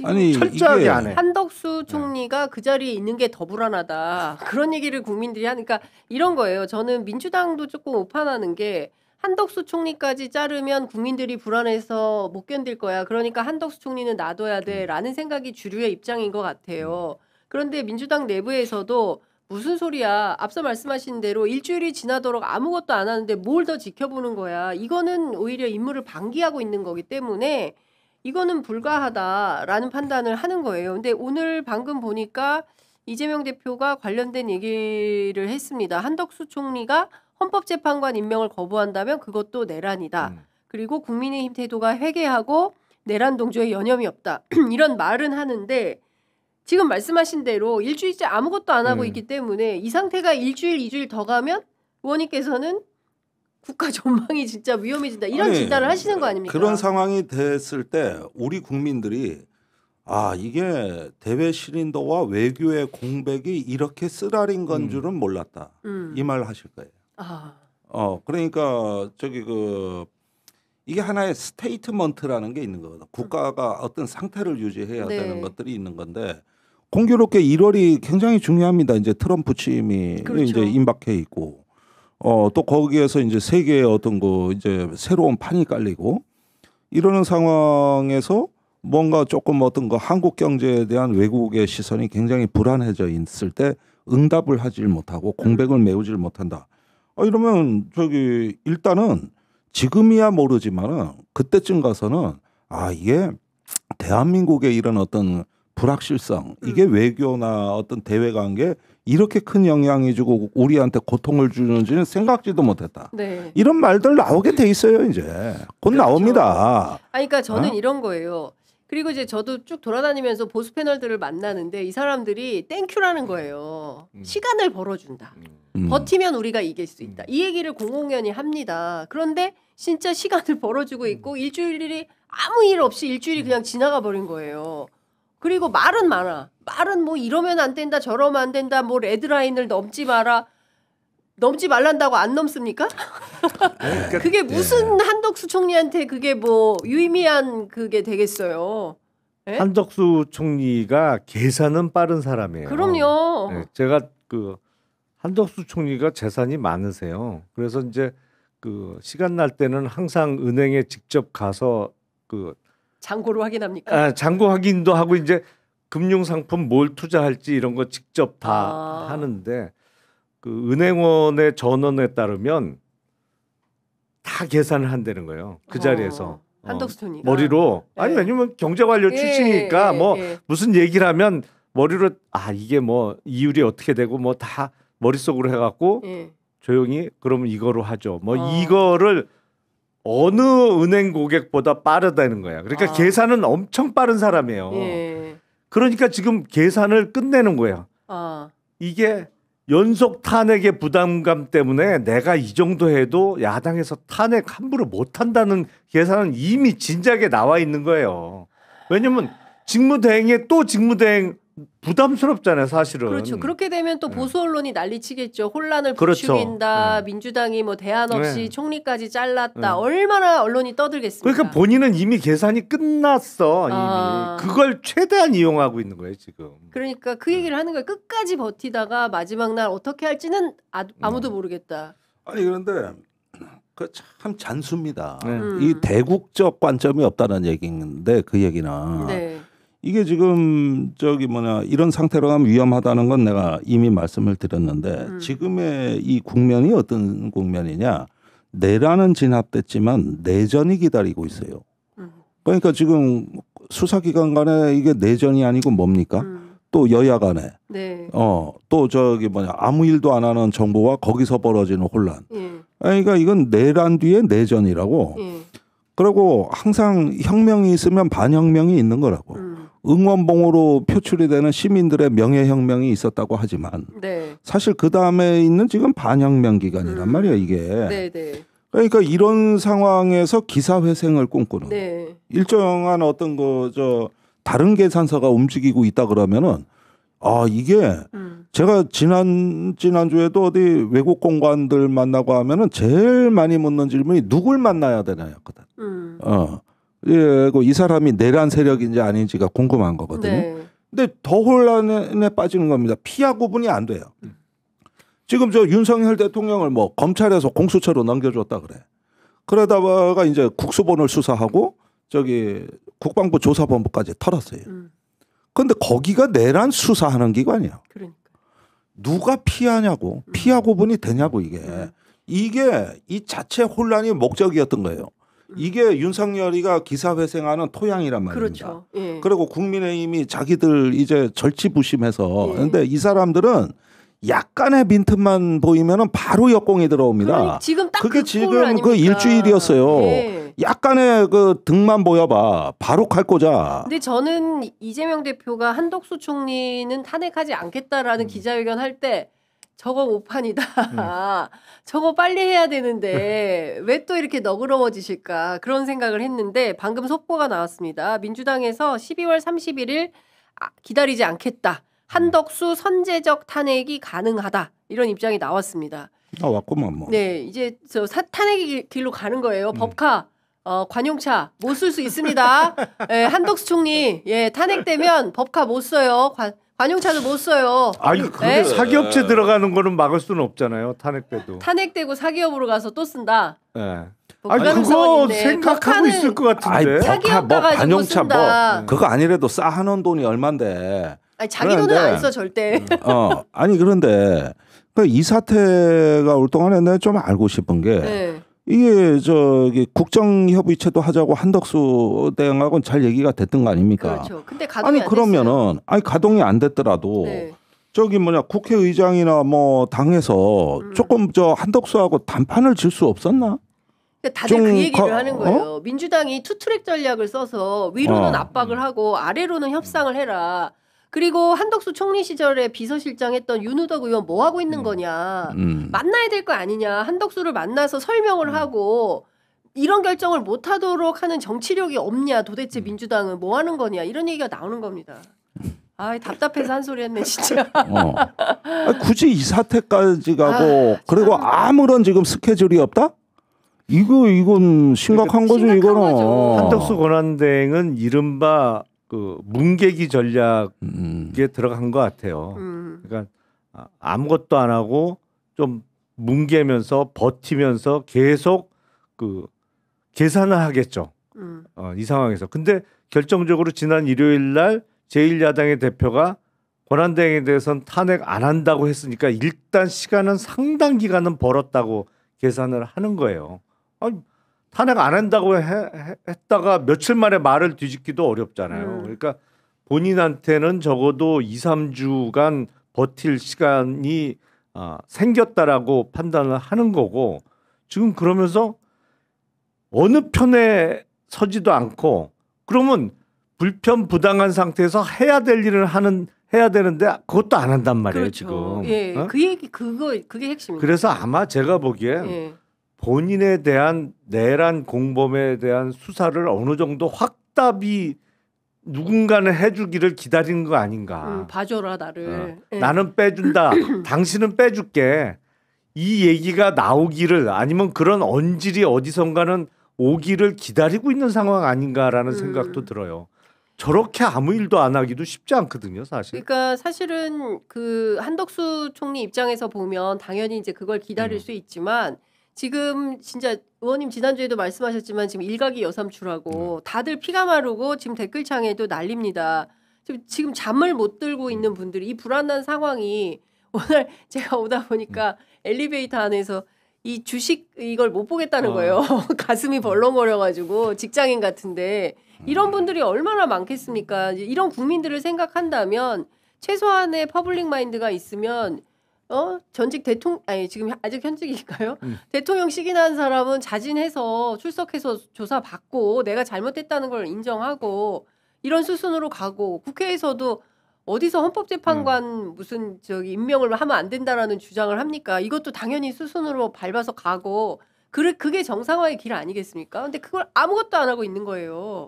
아니 철저하게 안 해. 한덕수 총리가 그 자리에 있는 게 더 불안하다. 그런 얘기를 국민들이 하니까 이런 거예요. 저는 민주당도 조금 오판하는 게 한덕수 총리까지 자르면 국민들이 불안해서 못 견딜 거야. 그러니까 한덕수 총리는 놔둬야 돼라는 생각이 주류의 입장인 것 같아요. 그런데 민주당 내부에서도 무슨 소리야. 앞서 말씀하신 대로 일주일이 지나도록 아무것도 안 하는데 뭘 더 지켜보는 거야. 이거는 오히려 임무를 방기하고 있는 거기 때문에 이거는 불가하다라는 판단을 하는 거예요. 근데 오늘 방금 보니까 이재명 대표가 관련된 얘기를 했습니다. 한덕수 총리가 헌법재판관 임명을 거부한다면 그것도 내란이다. 그리고 국민의힘 태도가 회개하고 내란 동조에 여념이 없다. 이런 말은 하는데 지금 말씀하신 대로 일주일째 아무것도 안 하고 있기 때문에 이 상태가 일주일, 2주일 더 가면 의원님께서는 국가 전망이 진짜 위험해진다. 이런 진단을 하시는 거 아닙니까? 그런 상황이 됐을 때 우리 국민들이 이게 대외 신인도와 외교의 공백이 이렇게 쓰라린 건 줄은 몰랐다. 이 말 하실 거예요. 그러니까 이게 하나의 스테이트먼트라는 게 있는 거거든. 국가가 어떤 상태를 유지해야 되는 것들이 있는 건데 공교롭게 1월이 굉장히 중요합니다. 이제 트럼프 취임이 이제 임박해 있고 또 거기에서 이제 세계의 어떤 이제 새로운 판이 깔리고 이러는 상황에서 뭔가 조금 어떤 한국 경제에 대한 외국의 시선이 굉장히 불안해져 있을 때 응답을 하질 못하고 공백을 메우질 못한다. 이러면 일단은 지금이야 모르지만은 그때쯤 가서는 이게 대한민국의 이런 어떤 불확실성 이게 외교나 어떤 대외 관계에 이렇게 큰 영향이 주고 우리한테 고통을 주는지는 생각지도 못했다. 네. 이런 말들 나오게 돼 있어요. 이제 곧 나옵니다. 그러니까 저는 이런 거예요. 그리고 이제 저도 쭉 돌아다니면서 보수 패널들을 만나는데 이 사람들이 땡큐라는 거예요. 시간을 벌어준다. 버티면 우리가 이길 수 있다. 이 얘기를 공공연히 합니다. 그런데 진짜 시간을 벌어주고 있고 일주일이 아무 일 없이 일주일이 그냥 지나가 버린 거예요. 그리고 말은 많아. 말은 뭐 이러면 안 된다, 저러면 안 된다, 뭐 레드라인을 넘지 마라. 넘지 말란다고 안 넘습니까? 그러니까, 그게 무슨 한덕수 총리한테 그게 뭐 유의미한 그게 되겠어요. 네? 한덕수 총리가 계산은 빠른 사람이에요. 그럼요. 네, 제가 한덕수 총리가 재산이 많으세요. 그래서 이제 시간 날 때는 항상 은행에 직접 가서 잔고를 확인합니까? 잔고 확인도 하고 이제 금융 상품 뭘 투자할지 이런 거 직접 다 하는데 은행원의 전원에 따르면 다 계산을 한다는 거예요. 그 자리에서. 한덕수 총리가 머리로 왜냐면 경제관료 출신이니까 무슨 얘기를 하면 머리로 이게 뭐 이율이 어떻게 되고 뭐 다 머릿속으로 해갖고 조용히 그러면 이거로 하죠. 뭐 이거를 어느 은행 고객보다 빠르다는 거야. 그러니까 계산은 엄청 빠른 사람이에요. 그러니까 지금 계산을 끝내는 거야. 이게 연속 탄핵의 부담감 때문에 내가 이 정도 해도 야당에서 탄핵 함부로 못한다는 계산은 이미 진작에 나와 있는 거예요. 왜냐면 직무대행에 또 직무대행 부담스럽잖아요, 사실은. 그렇죠. 그렇게 되면 또 보수 언론이 난리치겠죠. 혼란을 부추긴다. 민주당이 뭐 대안 없이 총리까지 잘랐다. 얼마나 언론이 떠들겠습니까? 그러니까 본인은 이미 계산이 끝났어. 이미. 그걸 최대한 이용하고 있는 거예요, 지금. 그러니까 그 얘기를 하는 거예요. 끝까지 버티다가 마지막 날 어떻게 할지는 아무도 모르겠다. 아니 그런데 참 잔수입니다. 이 대국적 관점이 없다는 얘기인데 그 얘기는 이게 지금 이런 상태로 가면 위험하다는 건 내가 이미 말씀을 드렸는데 지금의 이 국면이 어떤 국면이냐. 내란은 진압됐지만 내전이 기다리고 있어요. 그러니까 지금 수사기관 간에 이게 내전이 아니고 뭡니까? 또 여야 간에 또 아무 일도 안 하는 정부와 거기서 벌어지는 혼란. 그러니까 이건 내란 뒤에 내전이라고. 그리고 항상 혁명이 있으면 반혁명이 있는 거라고. 응원봉으로 표출이 되는 시민들의 명예혁명이 있었다고 하지만 사실 그 다음에 있는 지금 반혁명 기간이란 말이에요, 이게. 그러니까 이런 상황에서 기사회생을 꿈꾸는 일정한 어떤 다른 계산서가 움직이고 있다 그러면은 이게 제가 지난주에도 어디 외국 공관들 만나고 하면은 제일 많이 묻는 질문이 누굴 만나야 되나였거든. 이 사람이 내란 세력인지 아닌지가 궁금한 거거든요. 네. 근데 더 혼란에 빠지는 겁니다. 피하 구분이 안 돼요. 지금 저 윤석열 대통령을 뭐 검찰에서 공수처로 넘겨줬다 그래. 그러다가 이제 국수본을 수사하고 저기 국방부 조사본부까지 털었어요. 그런데 거기가 내란 수사하는 기관이야. 그러니까. 누가 피하냐고. 피하 구분이 되냐고 이게. 이게 이 자체 혼란이 목적이었던 거예요. 이게 윤석열이가 기사회생하는 토양이란 말입니다. 그렇죠. 예. 그리고 국민의힘이 자기들 이제 절치부심해서 그런데 이 사람들은 약간의 빈틈만 보이면은 바로 역공이 들어옵니다. 그러니까 지금 딱 그게 그 지금 그 일주일이었어요. 예. 약간의 그 등만 보여봐 바로 칼 꽂아. 근데 저는 이재명 대표가 한덕수 총리는 탄핵하지 않겠다라는 기자회견 할 때 저거 오판이다. 저거 빨리 해야 되는데 왜 또 이렇게 너그러워지실까 그런 생각을 했는데 방금 속보가 나왔습니다. 민주당에서 12월 31일 기다리지 않겠다. 한덕수 선제적 탄핵이 가능하다. 이런 입장이 나왔습니다. 나왔구만 뭐. 네, 이제 저 탄핵의 길로 가는 거예요. 법카, 관용차 못 쓸 수 있습니다. 예, 한덕수 총리 탄핵되면 법카 못 써요. 관용차도 못 써요. 아니 그게 사기업체 들어가는 거는 막을 수는 없잖아요. 탄핵돼도. 탄핵되고 사기업으로 가서 또 쓴다. 네. 아니 그거 생각하고 있을 것 같은데. 사기업 가가지고 관용차 쓴다. 그거 아니래도 쌓아놓은 돈이 얼만데. 아니 자기 돈은 안 써 절대. 아니 그런데 이 사태가 올 동안에 내가 좀 알고 싶은 게 이게 저기 국정협의체도 하자고 한덕수 대행하고는 잘 얘기가 됐던 거 아닙니까? 그렇죠. 근데 가동이 안 그러면은 가동이 안 됐더라도 저기 국회의장이나 뭐 당에서 조금 저 한덕수하고 단판을 질 수 없었나? 그러니까 다들 그 얘기를 하는 거예요. 민주당이 투트랙 전략을 써서 위로는 압박을 하고 아래로는 협상을 해라. 그리고 한덕수 총리 시절에 비서실장 했던 윤우덕 의원 뭐 하고 있는 거냐. 만나야 될 거 아니냐. 한덕수를 만나서 설명을 하고 이런 결정을 못 하도록 하는 정치력이 없냐. 도대체 민주당은 뭐 하는 거냐. 이런 얘기가 나오는 겁니다. 답답해서 한 소리 했네 진짜. 굳이 이 사태까지 가고 그리고 아무런 지금 스케줄이 없다? 이건 심각한 거죠. 이거는. 한덕수 권한대행은 이른바 그 뭉개기 전략에 들어간 것 같아요. 그러니까 아무것도 안 하고 좀 뭉개면서 버티면서 계속 그 계산을 하겠죠. 이 상황에서. 근데 결정적으로 지난 일요일 날 제1야당의 대표가 권한대행에 대해서는 탄핵 안 한다고 했으니까 일단 시간은 상당 기간은 벌었다고 계산을 하는 거예요. 탄핵 안 한다고 했다가 며칠 만에 말을 뒤집기도 어렵잖아요. 그러니까 본인한테는 적어도 2, 3주간 버틸 시간이 생겼다라고 판단을 하는 거고 지금 그러면서 어느 편에 서지도 않고 그러면 불편부당한 상태에서 해야 될 일을 해야 되는데 그것도 안 한단 말이에요. 그렇죠. 지금. 예, 그 얘기 그게 핵심입니다. 그래서 아마 제가 보기엔 본인에 대한 내란 공범에 대한 수사를 어느 정도 확답이 누군가는 해주기를 기다리는 거 아닌가. 봐줘라 나를. 나는 빼준다. 당신은 빼줄게. 이 얘기가 나오기를 아니면 그런 언질이 어디선가는 오기를 기다리고 있는 상황 아닌가라는 생각도 들어요. 저렇게 아무 일도 안 하기도 쉽지 않거든요, 사실. 그러니까 사실은 그 한덕수 총리 입장에서 보면 당연히 이제 그걸 기다릴 수 있지만 지금 진짜 의원님 지난주에도 말씀하셨지만 지금 일각이 여삼추라고 다들 피가 마르고 지금 댓글창에도 난립니다. 지금 잠을 못 들고 있는 분들이 이 불안한 상황이 오늘 제가 오다 보니까 엘리베이터 안에서 이 주식 이걸 못 보겠다는 거예요. 가슴이 벌렁거려가지고 직장인 같은데 이런 분들이 얼마나 많겠습니까? 이런 국민들을 생각한다면 최소한의 퍼블릭 마인드가 있으면 전직 지금 아직 현직일까요? 대통령식이나 한 사람은 자진해서 출석해서 조사받고 내가 잘못했다는 걸 인정하고 이런 수순으로 가고 국회에서도 어디서 헌법재판관 무슨 임명을 하면 안 된다라는 주장을 합니까? 이것도 당연히 수순으로 밟아서 가고 그게 정상화의 길 아니겠습니까? 근데 그걸 아무것도 안 하고 있는 거예요.